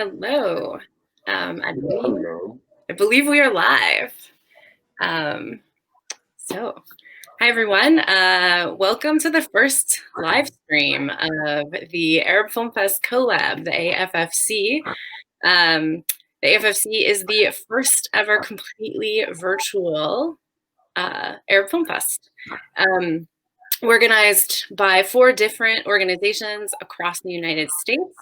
Hello. I believe, Hello. I believe we are live. Um, so, hi everyone. Welcome to the first live stream of the Arab Film Fest Collab, the AFFC. The AFFC is the first ever completely virtual Arab Film Fest. Organized by 4 different organizations across the United States: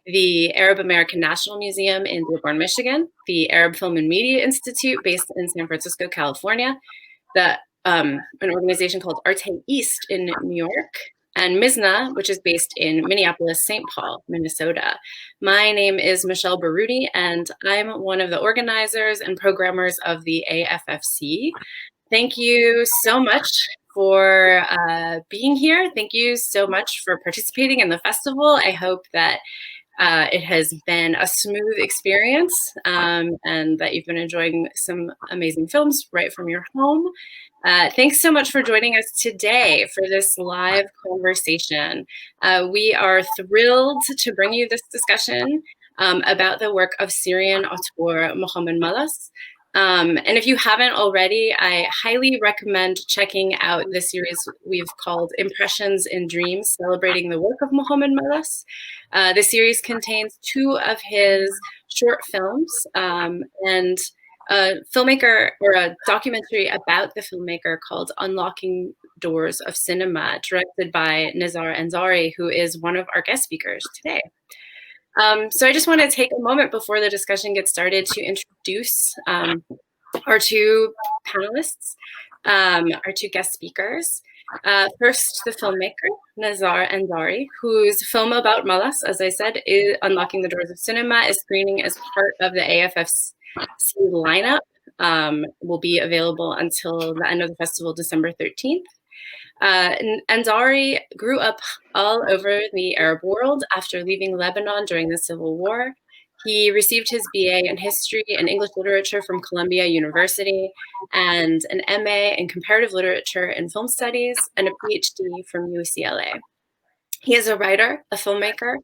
the Arab American National Museum in Dearborn, Michigan, the Arab Film and Media Institute based in San Francisco, California, an organization called Arte East in New York, and MISNA, which is based in Minneapolis, St. Paul, Minnesota. My name is Michelle Baruti, and I'm one of the organizers and programmers of the AFFC. Thank you so much for being here. Thank you so much for participating in the festival. I hope that it has been a smooth experience and that you've been enjoying some amazing films right from your home. Thanks so much for joining us today for this live conversation. We are thrilled to bring you this discussion about the work of Syrian auteur Mohamad Malas. And if you haven't already, I highly recommend checking out the series we've called Impressions in Dreams, celebrating the work of Mohamad Malas. The series contains 2 of his short films and a filmmaker or a documentary about the filmmaker called Unlocking Doors of Cinema, directed by Nezar Andary, who is one of our guest speakers today. So I just want to take a moment before the discussion gets started to introduce our 2 panelists, our 2 guest speakers. First, the filmmaker, Nezar Andary, whose film about Malas, as I said, is Unlocking the Doors of Cinema, is screening as part of the AFFC lineup. Will be available until the end of the festival, December 13th. Andary grew up all over the Arab world after leaving Lebanon during the Civil War. He received his BA in History and English Literature from Columbia University and an MA in Comparative Literature and Film Studies and a PhD from UCLA. He is a writer, a filmmaker,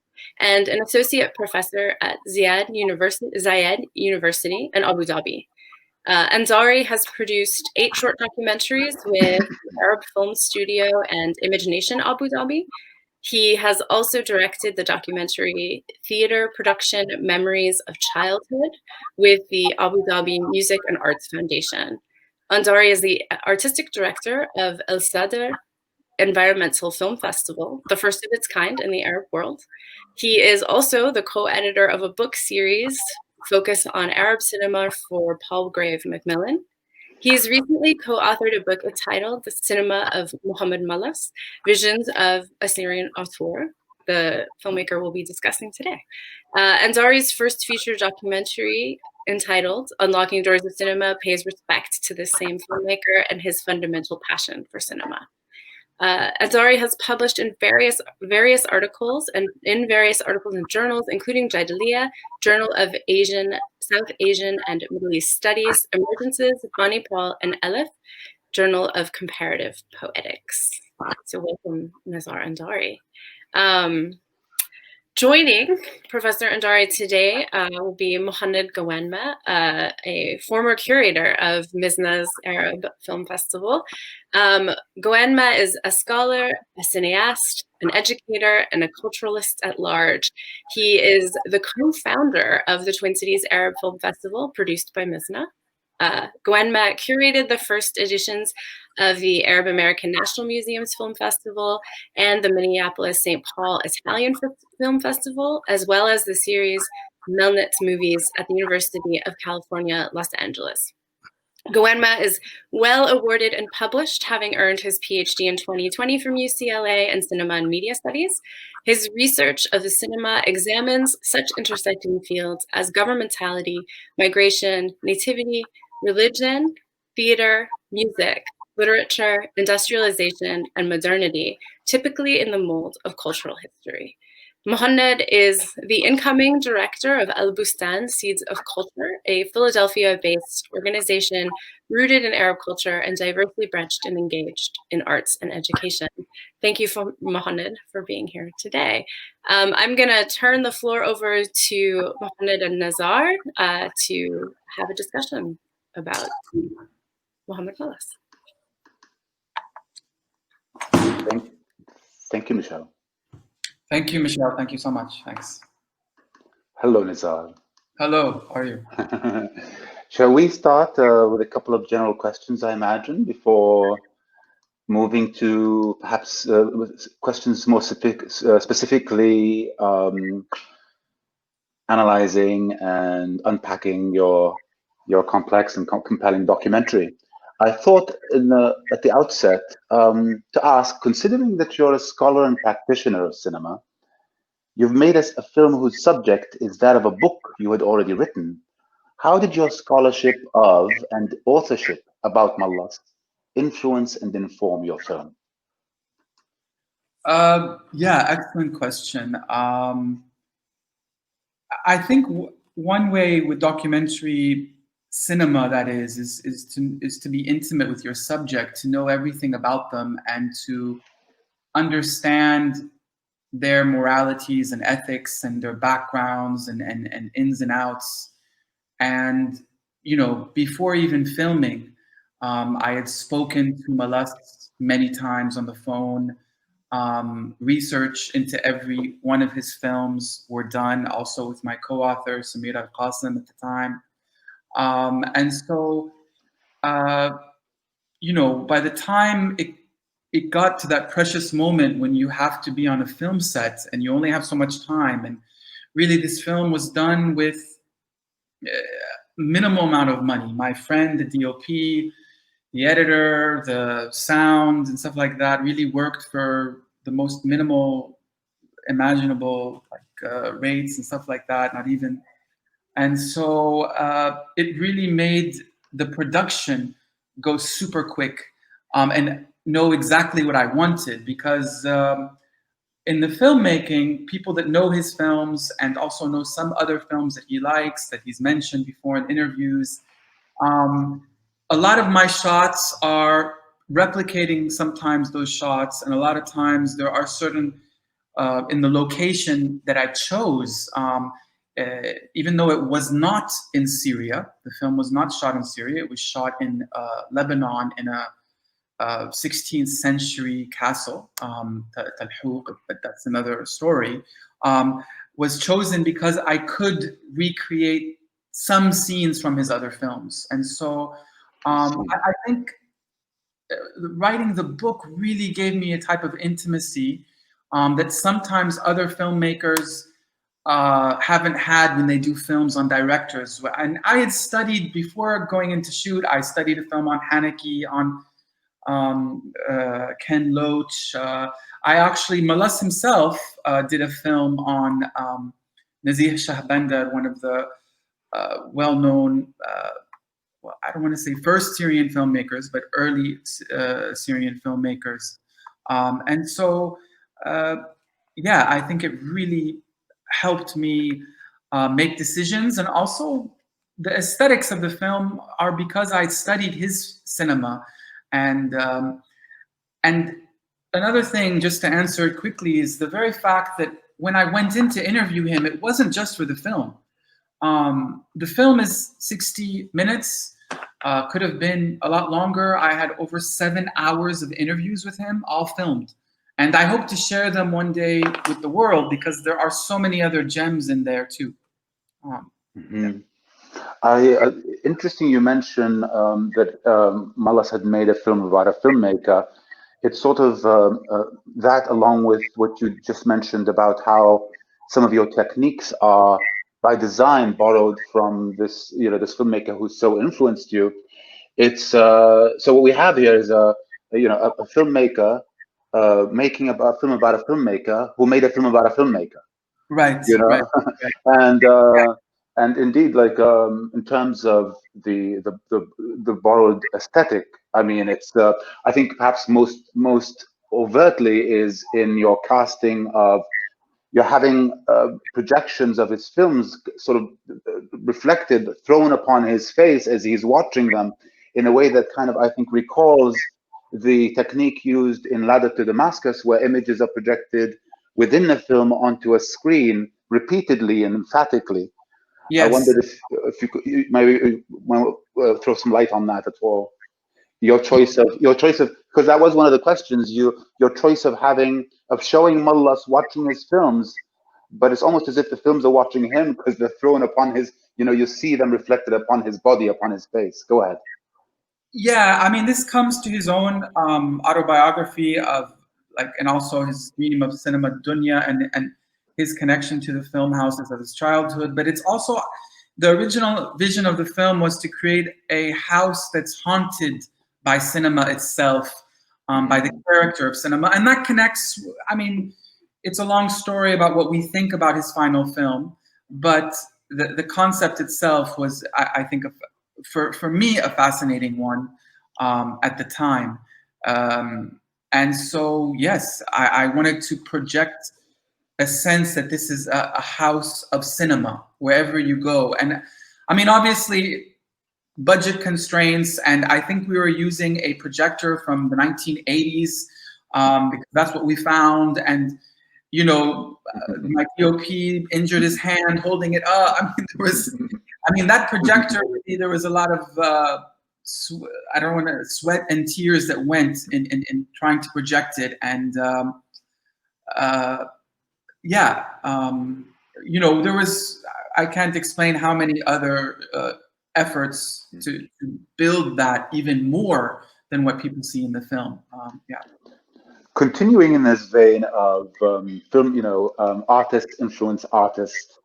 and an associate professor at Zayed University in Abu Dhabi. Andary has produced 8 short documentaries with the Arab Film Studio and Imagination Abu Dhabi. He has also directed the documentary theater production Memories of Childhood with the Abu Dhabi Music and Arts Foundation. Andary is the artistic director of El Sadr Environmental Film Festival, the first of its kind in the Arab world. He is also the co-editor of a book series focused on Arab cinema for Palgrave Macmillan. He's recently co-authored a book entitled The Cinema of Mohamad Malas, Visions of a Syrian Auteur, the filmmaker we'll be discussing today. Andary's first feature documentary, entitled Unlocking Doors of Cinema, pays respect to this same filmmaker and his fundamental passion for cinema. Andary has published in various articles and journals, including Jadaliya, Journal of South Asian and Middle East Studies, Emergences, Bani Paul, and Aleppo, Journal of Comparative Poetics. So welcome, Nezar Andary. Joining Professor Andary today will be Mohannad Ghawanmeh, a former curator of MISNA's Arab Film Festival. Ghawanmeh is a scholar, a cineast, an educator, and a culturalist at large. He is the co-founder of the Twin Cities Arab Film Festival, produced by MISNA. Ghawanmeh curated the first editions of the Arab American National Museum's Film Festival and the Minneapolis St. Paul Italian Film Festival, as well as the series Melnitz Movies at the University of California, Los Angeles. Ghawanmeh is well awarded and published, having earned his PhD in 2020 from UCLA in Cinema and Media Studies. His research of the cinema examines such intersecting fields as governmentality, migration, nativity, religion, theater, music, literature, industrialization, and modernity, typically in the mold of cultural history. Mohannad is the incoming director of Al Bustan Seeds of Culture, a Philadelphia-based organization rooted in Arab culture and diversely branched and engaged in arts and education. Thank you, Mohannad, for being here today. I'm going to turn the floor over to Mohamad and Nezar to have a discussion about Mohamad Malas. Thank you, Michelle. Thank you, Michelle. Thank you so much. Thanks. Hello, Nezar. Hello, how are you? Shall we start with a couple of general questions, I imagine, before moving to perhaps questions more specifically analyzing and unpacking your complex and compelling documentary? I thought at the outset to ask, considering that you're a scholar and practitioner of cinema, you've made us a film whose subject is that of a book you had already written. How did your scholarship of and authorship about Malas influence and inform your film? Yeah, excellent question. I think one way with documentary cinema, that is to be intimate with your subject, to know everything about them, and to understand their moralities and ethics and their backgrounds and ins and outs. And, you know, before even filming, I had spoken to Malas many times on the phone. Research into every one of his films were done, also with my co-author, Samir Al-Qasim at the time. And so, you know, by the time it got to that precious moment when you have to be on a film set and you only have so much time, and really this film was done with minimal amount of money. My friend, the DOP, the editor, the sound and stuff like that really worked for the most minimal imaginable, like rates and stuff like that, not even. And so it really made the production go super quick and know exactly what I wanted, because in the filmmaking, people that know his films and also know some other films that he likes, that he's mentioned before in interviews, a lot of my shots are replicating sometimes those shots, and a lot of times there are certain, in the location that I chose, even though it was not in Syria, the film was not shot in Syria, it was shot in Lebanon in a 16th century castle, Talhouq, but that's another story, was chosen because I could recreate some scenes from his other films. And so I think writing the book really gave me a type of intimacy that sometimes other filmmakers haven't had when they do films on directors. And I had studied, before going into shoot, I studied a film on Haneke, on Ken Loach. I actually, Malas himself did a film on Nazih Shahbandar, one of the well-known, well, I don't want to say first Syrian filmmakers, but early Syrian filmmakers. And so, yeah, I think it really helped me make decisions. And also the aesthetics of the film are because I studied his cinema. And another thing, just to answer it quickly, is the very fact that when I went in to interview him, it wasn't just for the film. The film is 60 minutes, could have been a lot longer. I had over 7 hours of interviews with him, all filmed. And I hope to share them one day with the world, because there are so many other gems in there too. Yeah. Interesting you mention that Malas had made a film about a filmmaker. It's sort of that, along with what you just mentioned about how some of your techniques are by design borrowed from this, you know, this filmmaker who's so influenced you. It's so what we have here is a filmmaker making a film about a filmmaker who made a film about a filmmaker. Right. You know, right. And indeed, like in terms of the borrowed aesthetic, I mean, it's I think perhaps most overtly is in your casting of you're having projections of his films sort of reflected, thrown upon his face as he's watching them in a way that kind of, I think, recalls the technique used in Ladder to Damascus, where images are projected within the film onto a screen repeatedly and emphatically. Yes. I wondered if you could maybe throw some light on that at all. Your choice of because that was one of the questions. Your choice of showing Malas watching his films, but it's almost as if the films are watching him because they're thrown upon his. You see them reflected upon his body, upon his face. Go ahead. Yeah, I mean, this comes to his own autobiography of and also his medium of cinema, dunya, and his connection to the film houses of his childhood. But it's also the original vision of the film was to create a house that's haunted by cinema itself, by the character of cinema, and that connects. I mean, it's a long story about what we think about his final film, but the concept itself was, I think, for me, a fascinating one at the time. And so, yes, I wanted to project a sense that this is a house of cinema wherever you go. And I mean, obviously, budget constraints, and I think we were using a projector from the 1980s because that's what we found. And my DOP injured his hand holding it up. I mean, that projector, there was a lot of I don't want to sweat and tears that went in trying to project it. And there was, I can't explain how many other efforts to build that even more than what people see in the film. Continuing in this vein of film, artist influence artist.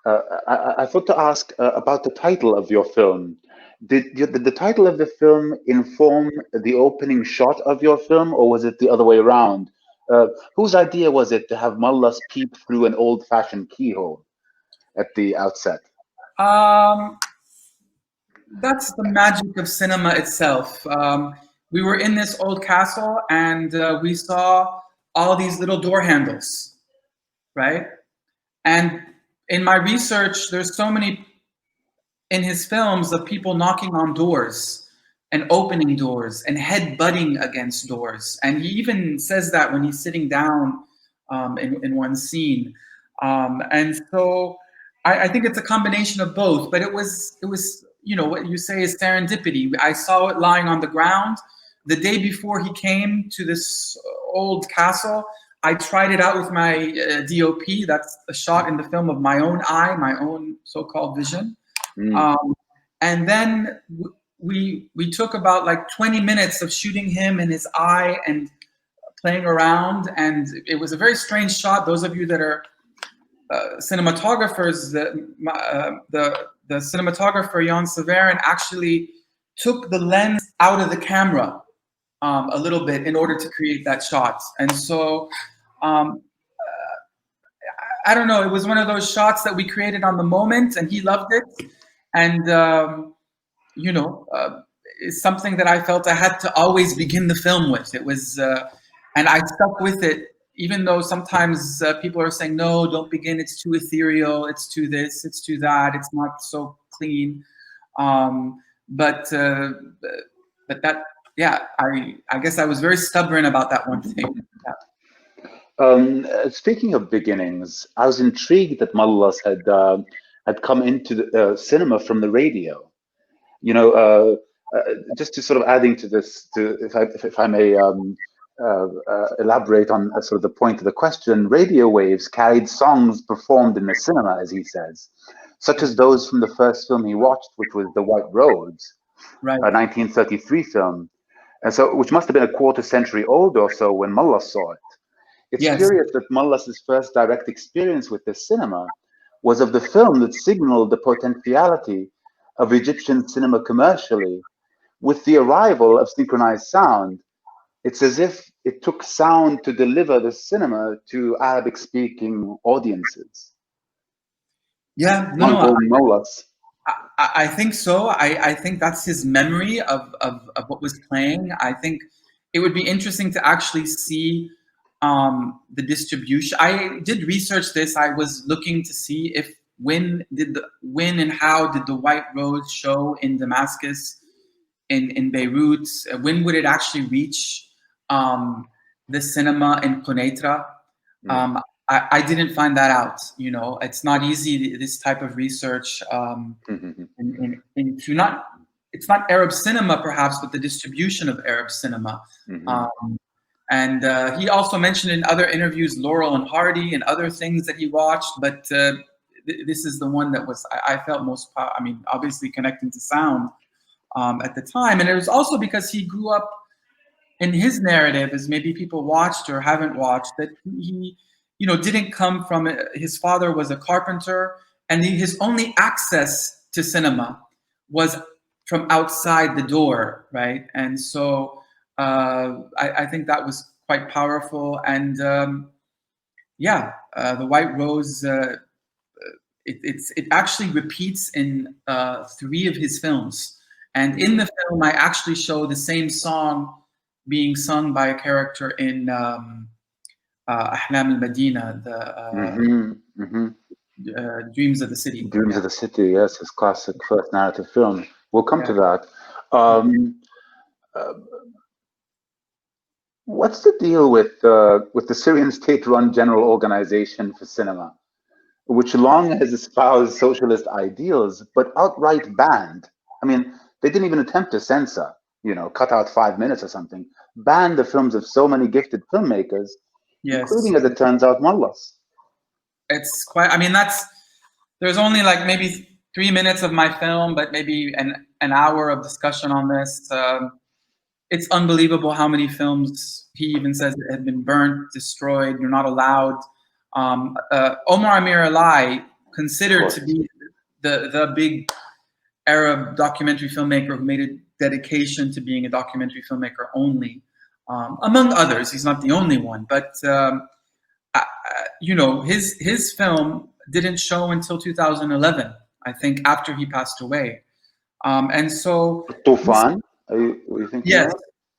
I thought to ask about the title of your film. Did the title of the film inform the opening shot of your film, or was it the other way around? Whose idea was it to have Malas peep through an old-fashioned keyhole at the outset? That's the magic of cinema itself. We were in this old castle, and we saw all these little door handles, right? And in my research, there's so many in his films of people knocking on doors and opening doors and head-butting against doors. And he even says that when he's sitting down in one scene. And so I think it's a combination of both, but it was what you say is serendipity. I saw it lying on the ground. The day before he came to this old castle, I tried it out with my DOP. That's a shot in the film of my own eye, my own so-called vision. And then we took about 20 minutes of shooting him in his eye and playing around. And it was a very strange shot. Those of you that are cinematographers, the cinematographer Jan Severin actually took the lens out of the camera a little bit in order to create that shot. And so I don't know, it was one of those shots that we created on the moment, and he loved it. And it's something that I felt I had to always begin the film with. It was, and I stuck with it, even though sometimes people are saying, no, don't begin, it's too ethereal, it's too this, it's too that, it's not so clean. But that, I guess I was very stubborn about that one thing. Speaking of beginnings, I was intrigued that Malas had come into the cinema from the radio. Just to sort of adding to this, if I may elaborate on sort of the point of the question, radio waves carried songs performed in the cinema, as he says, such as those from the first film he watched, which was The White Roads, right, a 1933 film, and so which must have been a quarter century old or so when Malas saw it. It's curious that Malas's first direct experience with the cinema was of the film that signaled the potentiality of Egyptian cinema commercially. With the arrival of synchronized sound, it's as if it took sound to deliver the cinema to Arabic-speaking audiences. Yeah, Malas. I think so. I think that's his memory of what was playing. I think it would be interesting to actually see the distribution. I did research this. I was looking to see if when and how did the White Rose show in Damascus, in Beirut? When would it actually reach the cinema in Quneitra? I didn't find that out. You know, it's not easy, this type of research. It's not Arab cinema perhaps, but the distribution of Arab cinema. And he also mentioned in other interviews Laurel and Hardy and other things that he watched, but this is the one that was I felt most. I mean, obviously connecting to sound at the time, and it was also because he grew up in his narrative, as maybe people watched or haven't watched, that he, you know, didn't come from it. His father was a carpenter, and his only access to cinema was from outside the door, right? And so I think that was quite powerful. And the White Rose, it actually repeats in 3 of his films. And in the film, I actually show the same song being sung by a character in Ahlam al-Madina, Dreams of the City. Dreams of the City, yes, his classic first narrative film. We'll come to that. What's the deal with the Syrian state-run general organization for cinema, which long has espoused socialist ideals, but outright banned? I mean, they didn't even attempt to censor, you know, cut out 5 minutes or something, banned the films of so many gifted filmmakers, including, as it turns out, Malas. It's quite, I mean, there's only like maybe 3 minutes of my film, but maybe an hour of discussion on this. It's unbelievable how many films he even says that had been burnt, destroyed, you're not allowed. Omar Amir Alai, considered to be the big Arab documentary filmmaker who made a dedication to being a documentary filmmaker only, among others. He's not the only one, but you know, his film didn't show until 2011, I think, after he passed away. And so Tufan, you think? Yes,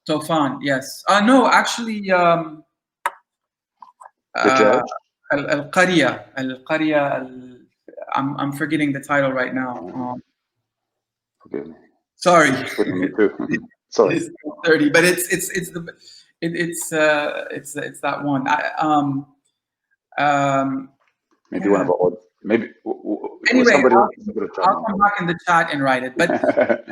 Tufan, yes. No, actually, The Judge? Al-Qarya, I'm forgetting the title right now. Forgive me. Sorry. Me too. Sorry. It's 30, but it's that one. Maybe one of our maybe. Anyway, somebody I'll come back in the chat and write it. But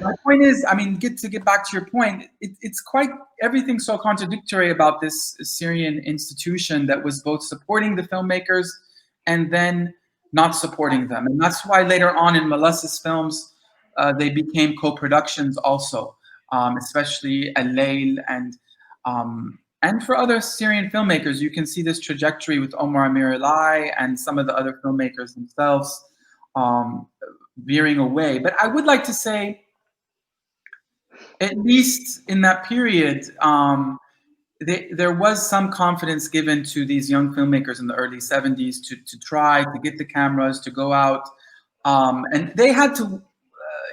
my point is, I mean, to get back to your point, it's quite everything's so contradictory about this Syrian institution that was both supporting the filmmakers and then not supporting them, and that's why later on in Malas's films they became co-productions also, especially Al-Layl and for other Syrian filmmakers. You can see this trajectory with Omar Amir Alai and some of the other filmmakers themselves veering away. But I would like to say, at least in that period, there was some confidence given to these young filmmakers in the early 70s to try to get the cameras, to go out, and they had to,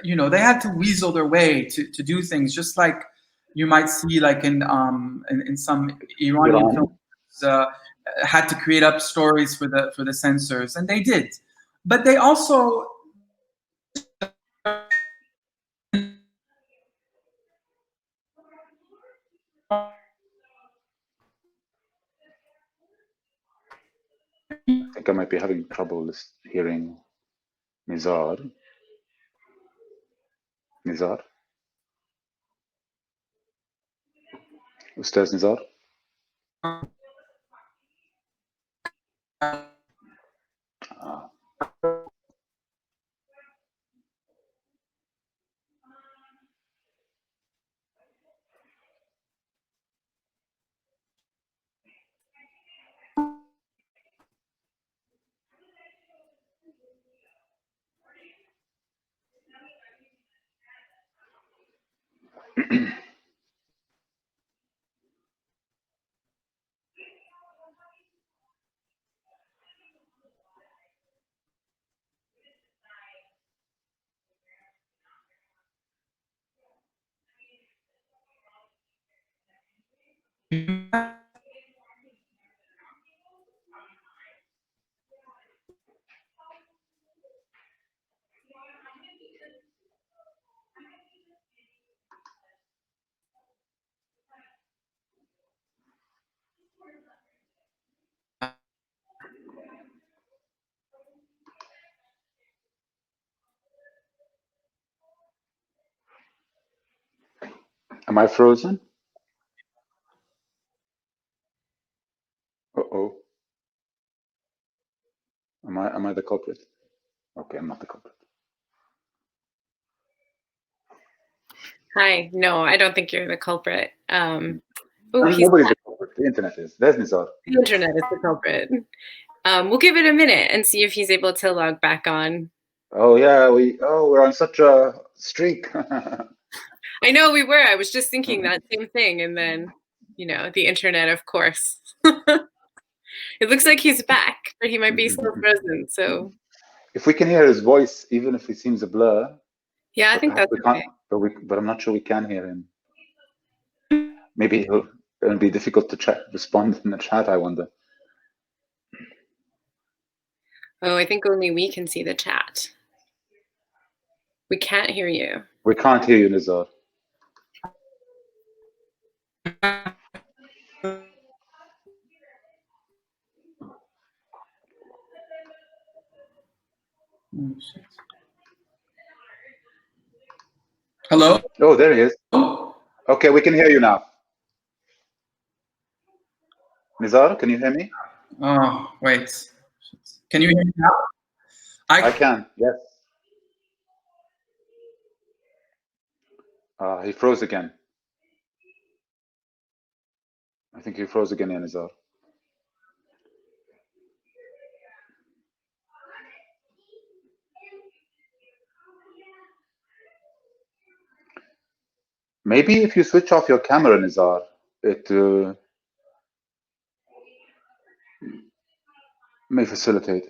you know, they had to weasel their way to do things, just like you might see like in some Iranian films, had to create up stories for the censors, and they did. But they also I think I might be having trouble hearing Nezar. Nezar? Ustaz Nezar? Am I frozen? Uh-oh. Am I the culprit? Okay, I'm not the culprit. Hi. No, I don't think you're the culprit. Nobody's the culprit. The internet is. There's Nezar. The internet is the culprit. We'll give it a minute and see if he's able to log back on. Oh yeah, we're on such a streak. I know we were. I was just thinking that same thing, and then, the internet, of course. It looks like he's back, but he might be still frozen. So if we can hear his voice, even if he seems a blur, yeah, I think that's okay. But I'm not sure we can hear him. Maybe it'll be difficult to respond in the chat, I wonder. Oh, I think only we can see the chat. We can't hear you. We can't hear you, Nezar. Hello? Oh, there he is. Okay, we can hear you now. Nezar, can you hear me? Oh, wait. Can you hear me now? I can, yes. He froze again. I think he froze again, Nezar. Maybe if you switch off your camera, Nezar, it may facilitate.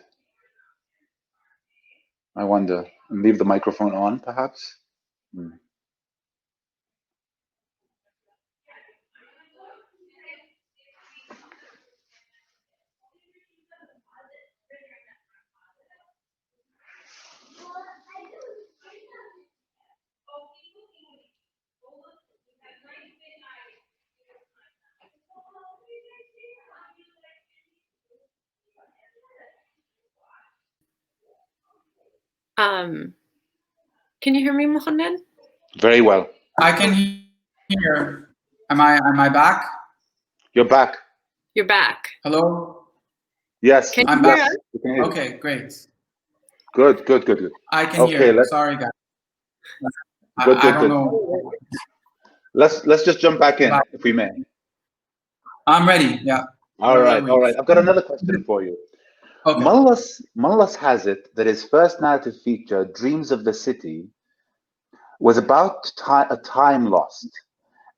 I wonder. And leave the microphone on, perhaps? Can you hear me, Mohannad? Very well. I can hear. Am I back? You're back. You're back. Hello? Yes, I'm back. We can hear you. Okay, great. Good. I can hear. Sorry, guys. Good. I don't know. Let's just jump back in, if we may. I'm ready. Yeah. All right. I've got another question for you. Okay. Malas has it that his first narrative feature, Dreams of the City, was about a time lost,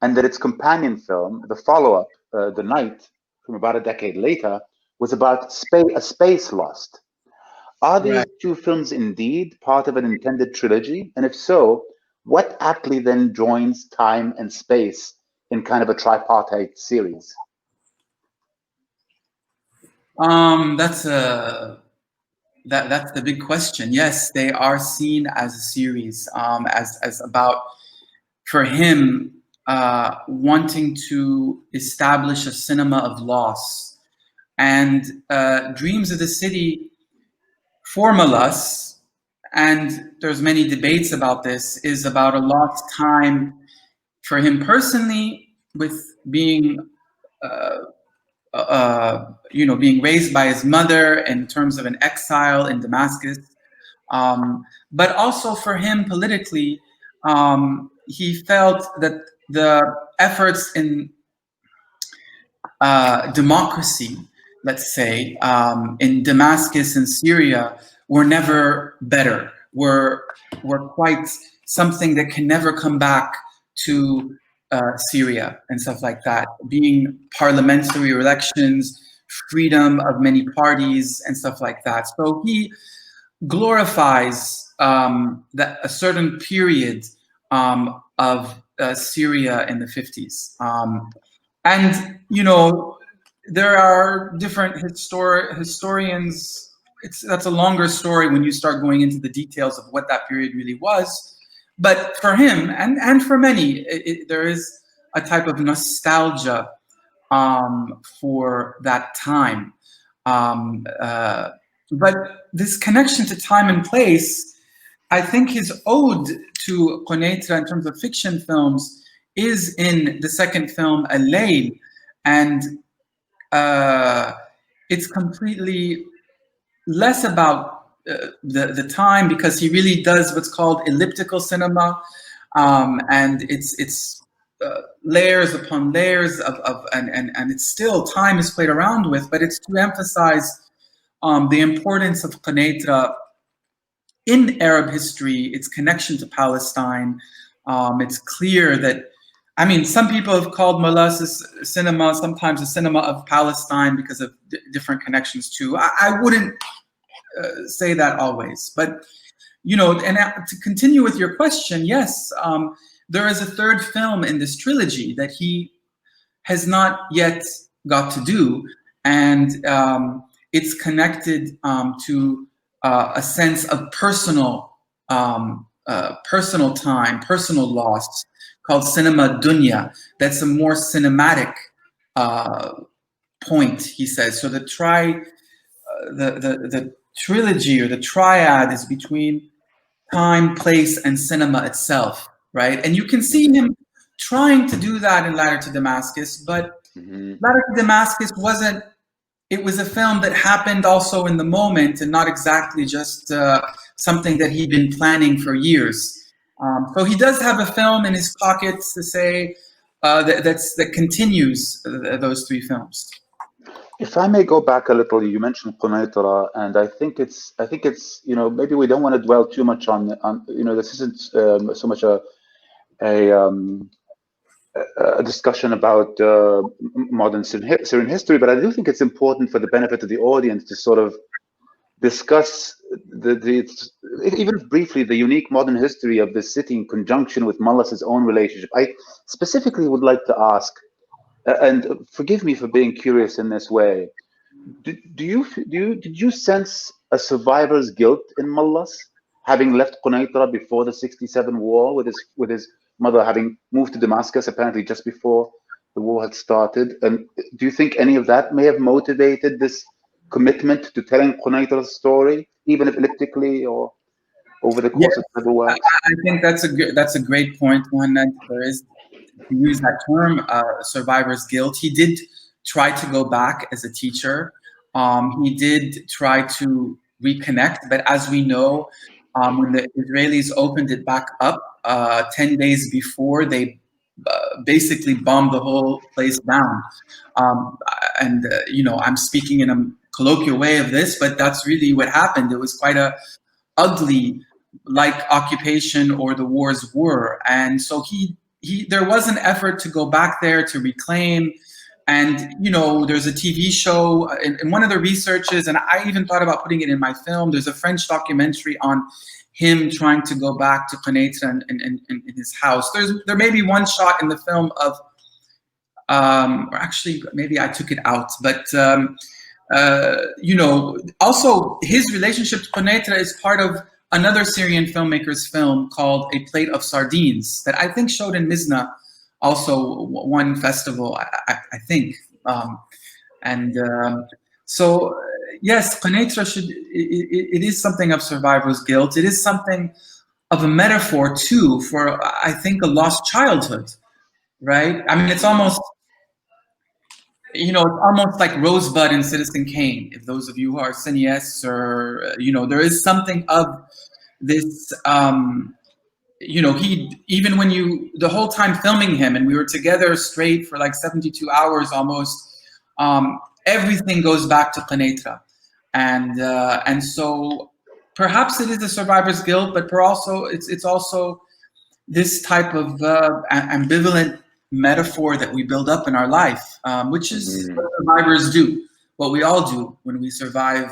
and that its companion film, the follow-up, The Night, from about a decade later, was about a space lost. Are these two films indeed part of an intended trilogy? And if so, what aptly then joins time and space in kind of a tripartite series? That's the big question. Yes, they are seen as a series, as about, for him, wanting to establish a cinema of loss. And Dreams of the City, for Malas, and there's many debates about this, is about a lost time for him personally, with being being raised by his mother in terms of an exile in Damascus, but also for him politically. He felt that the efforts in democracy, let's say, in Damascus and Syria, were never better, were quite something that can never come back to Syria and stuff like that, being parliamentary elections, freedom of many parties and stuff like that. So he glorifies a certain period of Syria in the 50s. And, there are different historians. That's a longer story when you start going into the details of what that period really was. But for him, and for many, there is a type of nostalgia for that time. But this connection to time and place, I think his ode to Quneitra in terms of fiction films is in the second film, Al-Layl, and it's completely less about the time, because he really does what's called elliptical cinema, and it's layers upon layers and it's still, time is played around with, but it's to emphasize the importance of Quneitra in Arab history, its connection to Palestine. It's clear that, I mean, some people have called Malas's cinema sometimes a cinema of Palestine because of different connections too. I wouldn't say that always, but you know, and to continue with your question, yes, there is a third film in this trilogy that he has not yet got to do, and it's connected to a sense of personal time, personal loss, called Cinema Dunya. That's a more cinematic point, he says. So the trilogy, or the triad, is between time, place, and cinema itself, right? And you can see him trying to do that in Ladder to Damascus, but Ladder to Damascus wasn't, it was a film that happened also in the moment, and not exactly just something that he'd been planning for years. So he does have a film in his pockets to say that continues those three films. If I may go back a little, you mentioned Quneitra, and I think it's you know, maybe we don't want to dwell too much on you know, this isn't so much a discussion about modern Syrian history, but I do think it's important for the benefit of the audience to sort of discuss even briefly, the unique modern history of the city in conjunction with Malas's own relationship. I specifically would like to ask, and forgive me for being curious in this way, did you sense a survivor's guilt in Malas, having left Quneitra before the '67 war, with his mother having moved to Damascus apparently just before the war had started? And do you think any of that may have motivated this commitment to telling Quneitra's story, even if elliptically or over the course of several works? I think that's a great point, Mohannad. There is, to use that term, survivor's guilt. He did try to go back as a teacher. He did try to reconnect, but as we know, when the Israelis opened it back up 10 days before, they basically bombed the whole place down. And you know, I'm speaking in a colloquial way of this, but that's really what happened. It was quite a ugly, like occupation or the wars were, and so there was an effort to go back there to reclaim. And you know, there's a TV show in one of the researches, and I even thought about putting it in my film. There's a French documentary on him trying to go back to Quneitra in his house. There may be one shot in the film of, or actually maybe I took it out, but you know, also his relationship to Quneitra is part of another Syrian filmmaker's film called A Plate of Sardines, that I think showed in Mizna, also one festival, I think. So yes, Quneitra it is something of survivor's guilt. It is something of a metaphor too for, I think, a lost childhood, right? I mean, it's almost, you know, it's almost like Rosebud and Citizen Kane. If those of you who are cineasts, or you know, there is something of this. You know, even when the whole time filming him, and we were together straight for like 72 hours almost, everything goes back to Quneitra, and so perhaps it is a survivor's guilt, but it's also this type of ambivalent metaphor that we build up in our life, which is what survivors do, what we all do when we survive,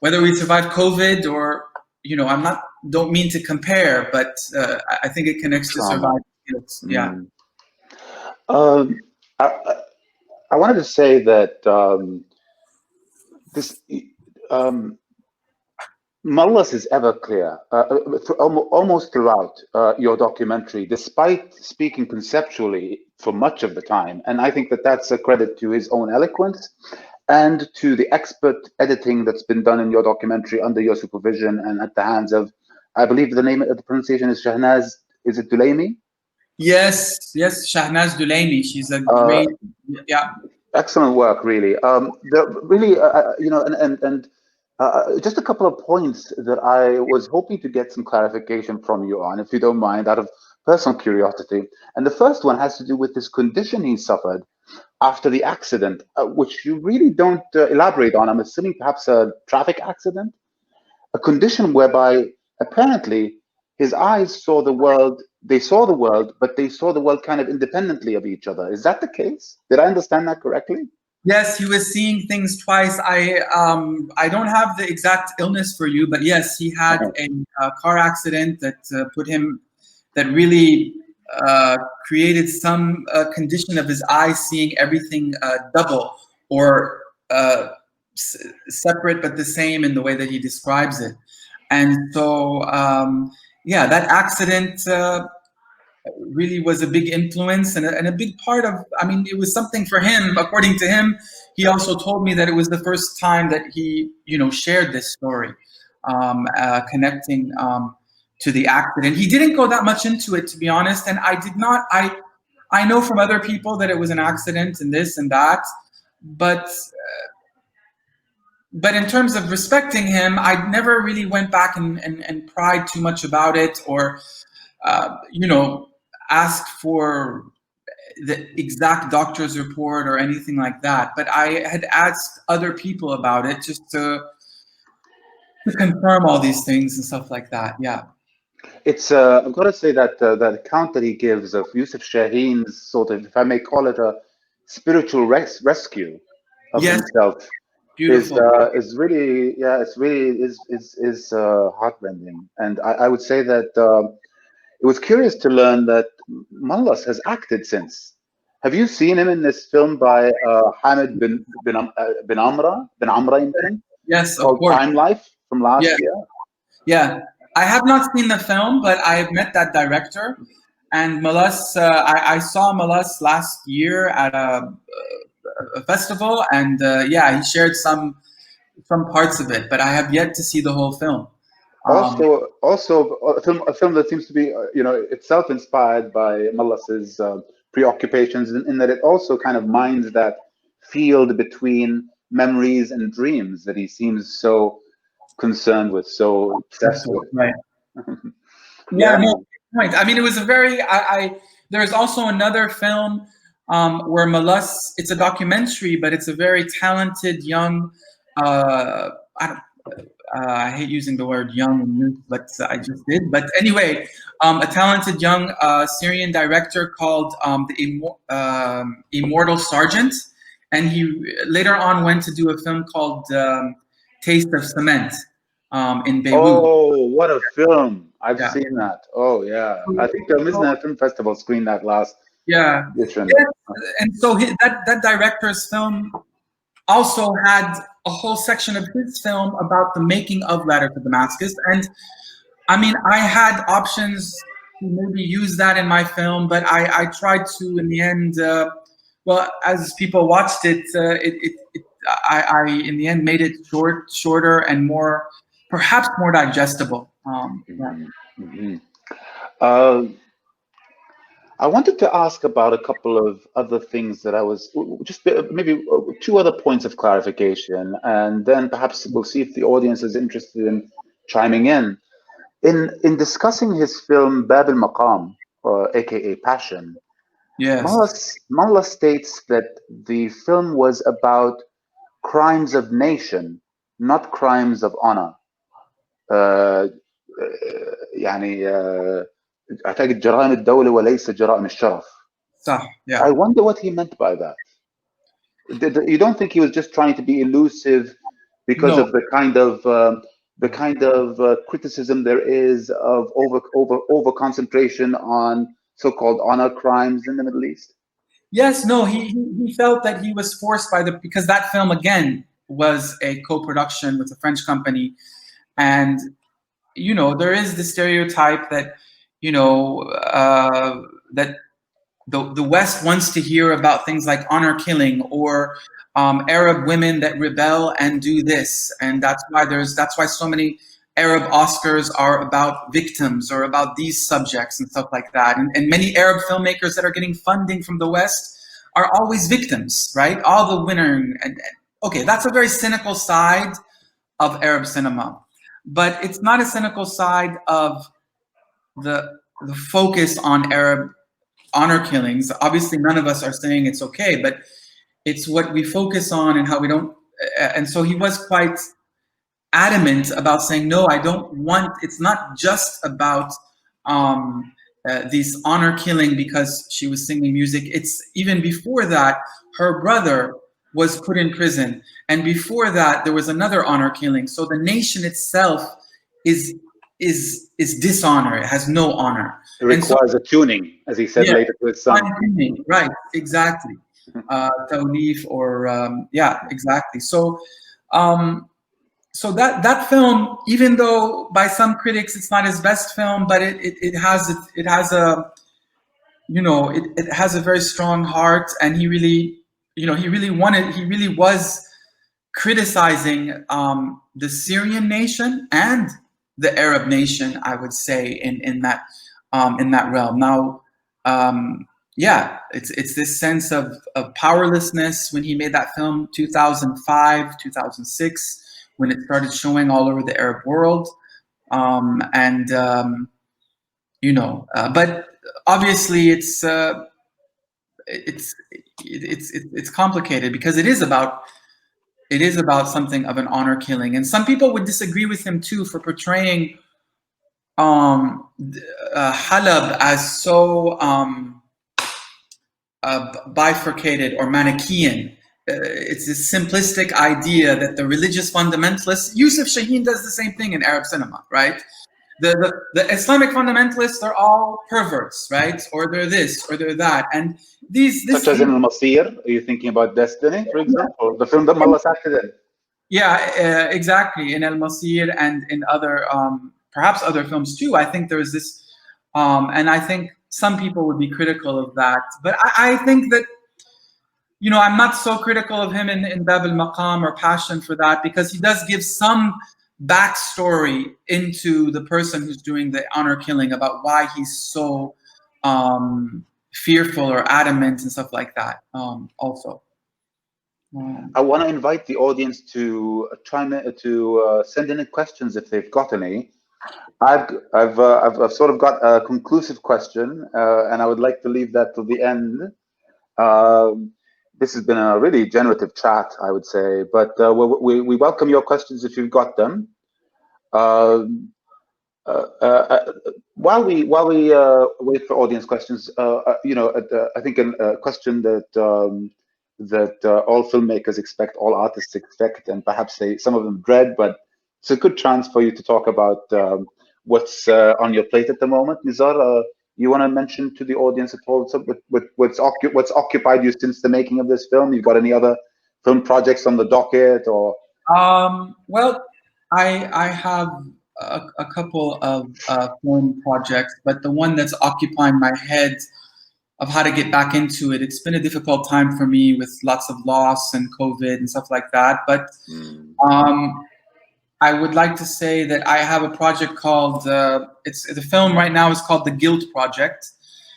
whether we survive COVID or, you know, don't mean to compare, but I think it connects to survival skills. Yeah. I wanted to say that this Malas is ever clear, almost throughout your documentary, despite speaking conceptually for much of the time. And I think that that's a credit to his own eloquence and to the expert editing that's been done in your documentary under your supervision and at the hands of, I believe the name of the pronunciation is Shahnaz, is it Dulaimi? Yes, yes, Shahnaz Dulaimi. She's a Uh, great, yeah. Excellent work, really. Just a couple of points that I was hoping to get some clarification from you on, if you don't mind, out of personal curiosity. And the first one has to do with this condition he suffered after the accident, which you really don't elaborate on. I'm assuming perhaps a traffic accident, a condition whereby apparently his eyes saw the world, they saw the world, but they saw the world kind of independently of each other. Is that the case? Did I understand that correctly? Yes, he was seeing things twice. I don't have the exact illness for you, but yes, he had a car accident that put him, that really created some condition of his eyes seeing everything double or separate but the same in the way that he describes it. And so, yeah, that accident really was a big influence and a big part of, I mean, it was something for him. According to him, he also told me that it was the first time that he, shared this story, connecting to the accident. He didn't go that much into it, to be honest, and I did not. I know from other people that it was an accident and this and that, but in terms of respecting him, I never really went back and pried too much about it, or asked for the exact doctor's report or anything like that. But I had asked other people about it just to confirm all these things and stuff like that. Yeah. It's I've got to say that that account that he gives of Yusuf Shaheen's sort of, if I may call it, a spiritual rescue of Yes. himself Beautiful. is really, yeah, it's really is heartrending. And I would say that it was curious to learn that Malas has acted since. Have you seen him in this film by Hamid bin Amra يمكن? Yes, of Called course. Time Life from last year? Yeah, I have not seen the film, but I have met that director. And Malas, I saw Malas last year at a festival, and yeah, he shared some parts of it, but I have yet to see the whole film. Also, a film that seems to be, itself inspired by Malas's preoccupations, in that it also kind of mines that field between memories and dreams that he seems so concerned with, so obsessed with. Right. Yeah, no point. I mean, it was a very. There's also another film where Malas. It's a documentary, but it's a very talented young. I hate using the word young and youth, but I just did. But anyway, a talented young Syrian director called the Immortal Sergeant, and he later on went to do a film called Taste of Cement in Beirut. Oh, what a film! I've seen that. Oh yeah, I think the Mizna Film Festival screened that last edition. Yes. And so that director's film also had a whole section of his film about the making of Ladder to Damascus. And I mean, I had options to maybe use that in my film, but I tried to, in the end, well, as people watched it, I in the end made it shorter and perhaps more digestible. I wanted to ask about a couple of other things that I was just maybe two other points of clarification, and then perhaps we'll see if the audience is interested in chiming in. In discussing his film Bab al-Maqam, aka Passion, Malas states that the film was about crimes of nation, not crimes of honor. يعني أعتقد جرائم الدولة وليس جرائم الشرف. Yeah. I wonder what he meant by that. You don't think he was just trying to be elusive because of the kind of criticism there is of over concentration on so-called honor crimes in the Middle East? Yes, no, he felt that he was forced because that film again was a co-production with a French company, and there is the stereotype that that the West wants to hear about things like honor killing or Arab women that rebel and do this, and that's why so many Arab Oscars are about victims or about these subjects and stuff like that. And many Arab filmmakers that are getting funding from the West are always victims, right? All the winner. Okay, that's a very cynical side of Arab cinema. But it's not a cynical side of the focus on Arab honor killings. Obviously, none of us are saying it's okay, but it's what we focus on and how we don't. And so he was quite adamant about saying, no, I don't want, it's not just about this honor killing because she was singing music. It's even before that, her brother was put in prison. And before that, there was another honor killing. So the nation itself is dishonor. It has no honor. It requires a tuning, as he said later to his son. Right, exactly. Tawlif or, yeah, exactly. So, so that film, even though by some critics it's not his best film, but it has a, you know, it has a very strong heart, and he really, you know, he really was criticizing the Syrian nation and the Arab nation, I would say, in that realm. Now, yeah, it's this sense of powerlessness when he made that film, 2005, 2006. When it started showing all over the Arab world, you know, but obviously it's complicated because it is about something of an honor killing, and some people would disagree with him too for portraying Halab as so bifurcated or Manichaean. It's this simplistic idea that the religious fundamentalists, Yusuf Shaheen does the same thing in Arab cinema, right? The Islamic fundamentalists are all perverts, right? Or they're this, or they're that. And such as in Al-Masir, are you thinking about Destiny, for example? The film that Malas acted in. Yeah, exactly. In Al-Masir and in other, perhaps other films too. I think there's this, and I think some people would be critical of that. But I think that, you know, I'm not so critical of him in Bab al-Maqam or Passion for that, because he does give some backstory into the person who's doing the honor killing about why he's so fearful or adamant and stuff like that. Also, I want to invite the audience to send in questions if they've got any. I've sort of got a conclusive question, and I would like to leave that to the end. This has been a really generative chat, I would say, but we welcome your questions if you've got them. While we wait for audience questions, you know, I think a question that all filmmakers expect, all artists expect, and perhaps some of them dread, but it's a good chance for you to talk about what's on your plate at the moment. Nezar, you want to mention to the audience at all what's occupied you since the making of this film? You've got any other film projects on the docket, or? Well, I have a couple of film projects, but the one that's occupying my head of how to get back into it, it's been a difficult time for me with lots of loss and COVID and stuff like that. But I would like to say that I have a project called, the film right now is called The Guilt Project.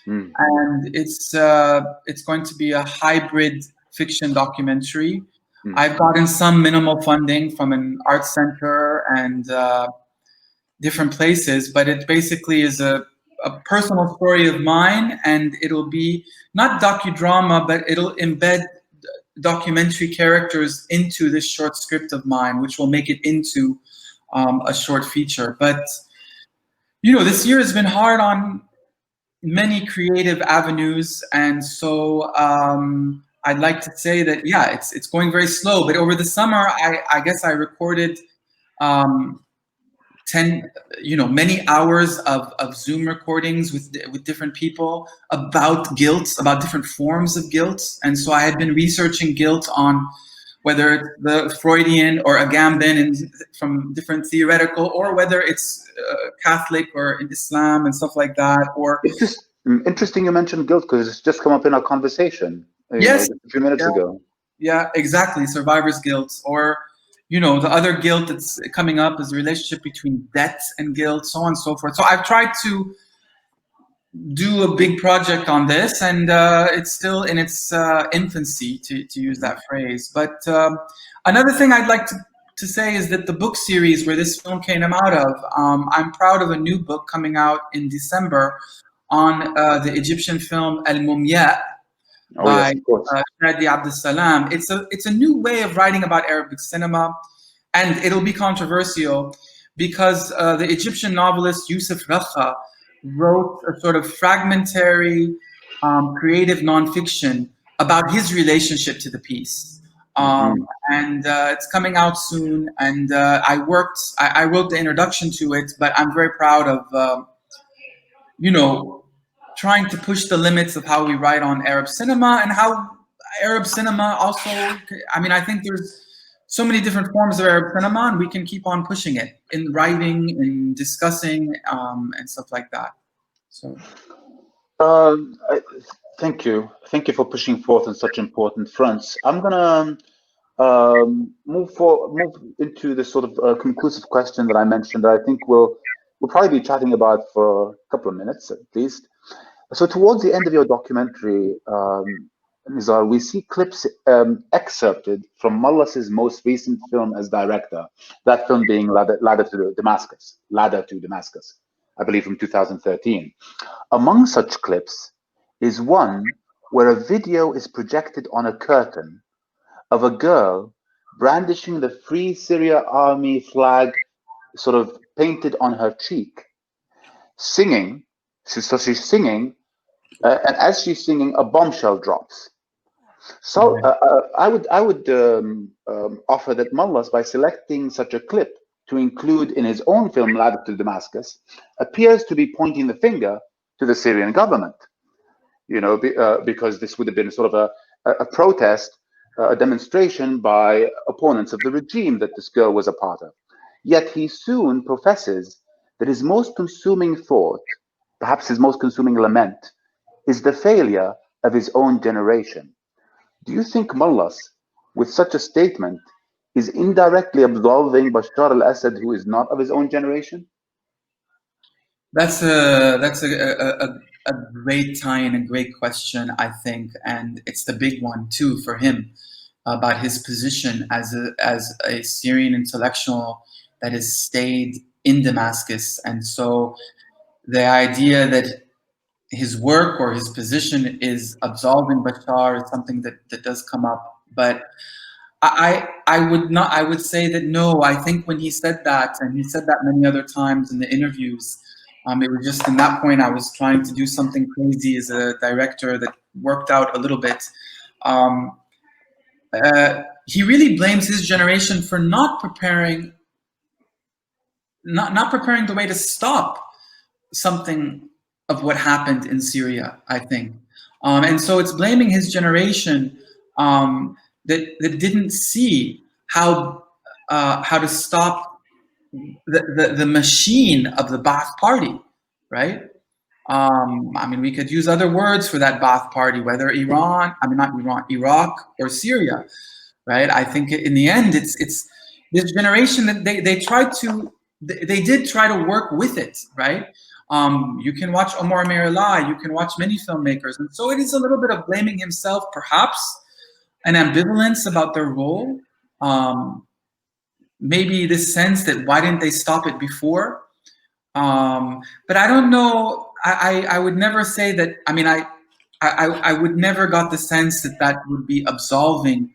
And it's going to be a hybrid fiction documentary. I've gotten some minimal funding from an art center and different places, but it basically is a personal story of mine, and it'll be not docudrama, but it'll embed documentary characters into this short script of mine, which will make it into a short feature. But, you know, this year has been hard on many creative avenues, and so I'd like to say that, yeah, it's going very slow. But over the summer, I guess I recorded many hours of Zoom recordings with different people about guilt, about different forms of guilt. And so I had been researching guilt on whether it's the Freudian or Agamben and from different theoretical, or whether it's Catholic or in Islam and stuff like that. Or it's just interesting you mentioned guilt, because it's just come up in our conversation. Yes, a few minutes ago. Yeah, exactly. Survivor's guilt, or you know, the other guilt that's coming up is the relationship between debt and guilt, so on and so forth. So I've tried to do a big project on this, and it's still in its infancy, to use that phrase. But another thing I'd like to say is that the book series where this film came out of, I'm proud of a new book coming out in December on the Egyptian film Al-Mumya by Shadi Abdus-Salam. It's a new way of writing about Arabic cinema, and it'll be controversial because the Egyptian novelist Yusuf Rakha wrote a sort of fragmentary, creative nonfiction about his relationship to the piece. And it's coming out soon, and I wrote the introduction to it, but I'm very proud of, you know, trying to push the limits of how we write on Arab cinema, and how Arab cinema also, I mean, I think there's so many different forms of Arab cinema, and we can keep on pushing it in writing, in discussing, and stuff like that. So, thank you for pushing forth on such important fronts. I'm gonna move into the sort of conclusive question that I mentioned, that I think we'll probably be chatting about for a couple of minutes at least. So towards the end of your documentary, Nezar, we see clips excerpted from Malas's most recent film as director, that film being Ladder to Damascus, I believe from 2013. Among such clips is one where a video is projected on a curtain of a girl brandishing the Free Syria Army flag sort of painted on her cheek, singing. So she's singing, and as she's singing, a bombshell drops. So I would offer that Malas, by selecting such a clip to include in his own film Ladder to Damascus, appears to be pointing the finger to the Syrian government. You know, because this would have been sort of a protest, a demonstration by opponents of the regime that this girl was a part of. Yet he soon professes that his most consuming thought, perhaps his most consuming lament, is the failure of his own generation. Do you think Malas, with such a statement, is indirectly absolving Bashar al-Assad, who is not of his own generation? That's a great tie and a great question, I think, and it's the big one too for him, about his position as a Syrian intellectual that has stayed in Damascus. And so the idea that his work or his position is absolving Bashar is something that does come up. But I would say that no. I think when he said that, and he said that many other times in the interviews, it was just in that point I was trying to do something crazy as a director that worked out a little bit. He really blames his generation for not preparing the way to stop something of what happened in Syria, I think. And so it's blaming his generation that didn't see how to stop the machine of the Ba'ath Party, right? I mean, we could use other words for that Ba'ath Party, whether Iraq or Syria, right? I think in the end, it's this generation that they did try to work with it, right? You can watch Omar Meirallah, you can watch many filmmakers, and so it is a little bit of blaming himself, perhaps, an ambivalence about their role. Maybe this sense that why didn't they stop it before? But I don't know. I would never say that. I mean, I would never got the sense that would be absolving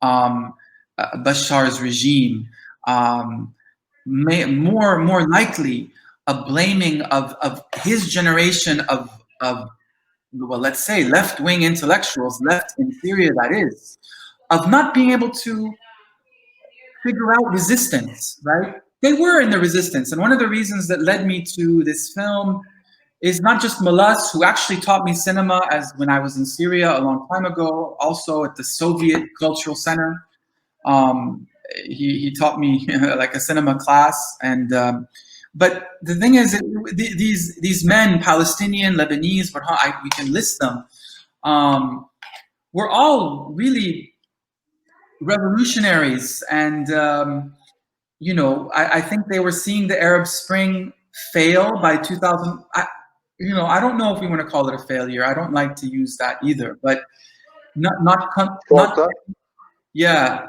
Bashar's regime. More likely a blaming of his generation of well, let's say left-wing intellectuals, left in Syria, that is, of not being able to figure out resistance, right? They were in the resistance. And one of the reasons that led me to this film is not just Malas, who actually taught me cinema as when I was in Syria a long time ago, also at the Soviet Cultural Center. He taught me like a cinema class. And but the thing is, these men, Palestinian, Lebanese, we can list them, were all really revolutionaries, and you know, I think they were seeing the Arab Spring fail by 2000. I don't know if we want to call it a failure. I don't like to use that either, but not yeah.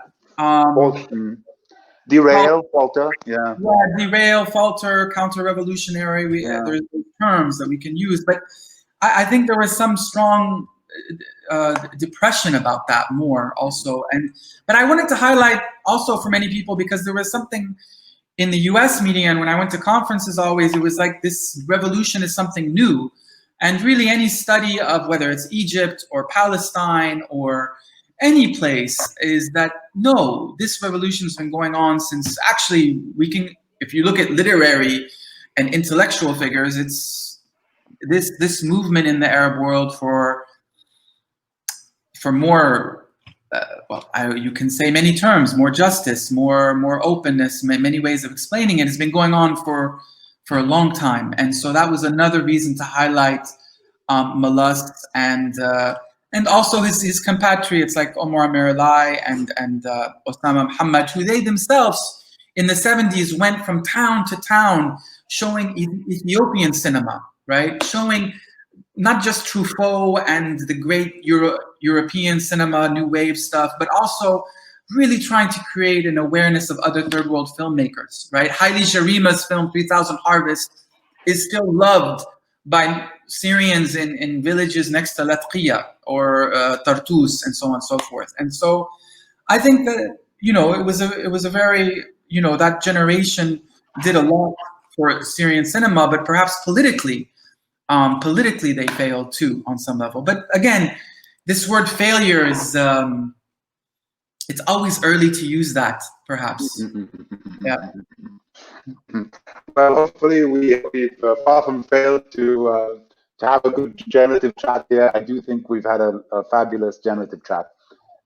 Derail, falter, yeah. Yeah, derail, falter, counter-revolutionary. There's terms that we can use, but I think there was some strong depression about that more also. But I wanted to highlight also for many people, because there was something in the US media, and when I went to conferences always, it was like this revolution is something new. And really any study of whether it's Egypt or Palestine or any place is that, no, this revolution has been going on since, actually, we can, if you look at literary and intellectual figures, it's this movement in the Arab world for more, you can say many terms, more justice, more openness, many ways of explaining it, has been going on for a long time. And so that was another reason to highlight Malas and also his compatriots like Omar Merilai and Osama Muhammad, who they themselves in the 70s went from town to town showing Ethiopian cinema, right? Showing not just Truffaut and the great European cinema, new wave stuff, but also really trying to create an awareness of other third world filmmakers, right? Haile Jarima's film 3000 Harvest is still loved by Syrians in villages next to Latqiya or Tartus and so on and so forth. And so I think that, you know, it was a very, you know, that generation did a lot for Syrian cinema, but perhaps politically they failed too on some level. But again, this word failure is, it's always early to use that, perhaps. Yeah. Well, hopefully we've far from failed to have a good generative chat here. I do think we've had a fabulous generative chat,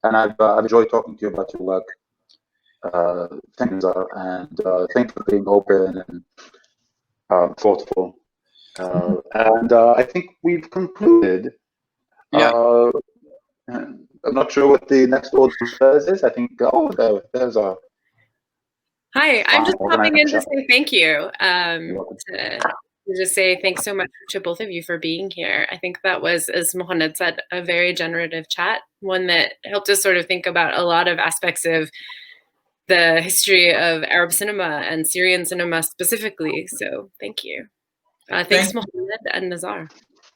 and I've enjoyed talking to you about your work. Thank you, Nezar, and thank you for being open and thoughtful. And I think we've concluded. Yeah. I'm not sure what the next order is. I think, there's a... Hi, I'm just popping in to say thank you. To just say thanks so much to both of you for being here. I think that was, as Mohannad said, a very generative chat, one that helped us sort of think about a lot of aspects of the history of Arab cinema and Syrian cinema specifically. So thank you. Thanks, Mohannad and Nezar.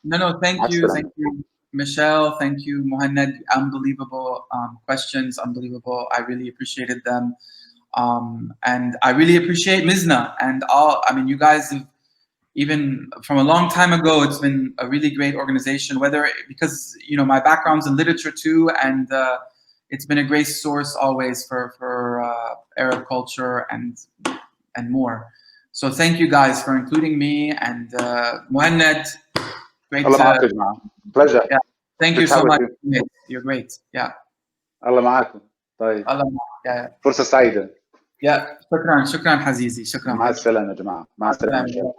No, thank you. Thank you, Michelle. Thank you, Mohannad. Unbelievable questions, unbelievable. I really appreciated them. And I really appreciate Mizna and all. I mean, you guys have, even from a long time ago, it's been a really great organization, because, you know, my background's in literature too, and it's been a great source always for Arab culture and more. So thank you guys for including me, and Mohannad, great. Pleasure. Yeah. Thank you so much. You're great. Yeah. الله معكم. طيب. الله معك. فرصة سعيدة. شكرا حزيزي. شكرا. مع السلامة يا جماعة. مع السلامة.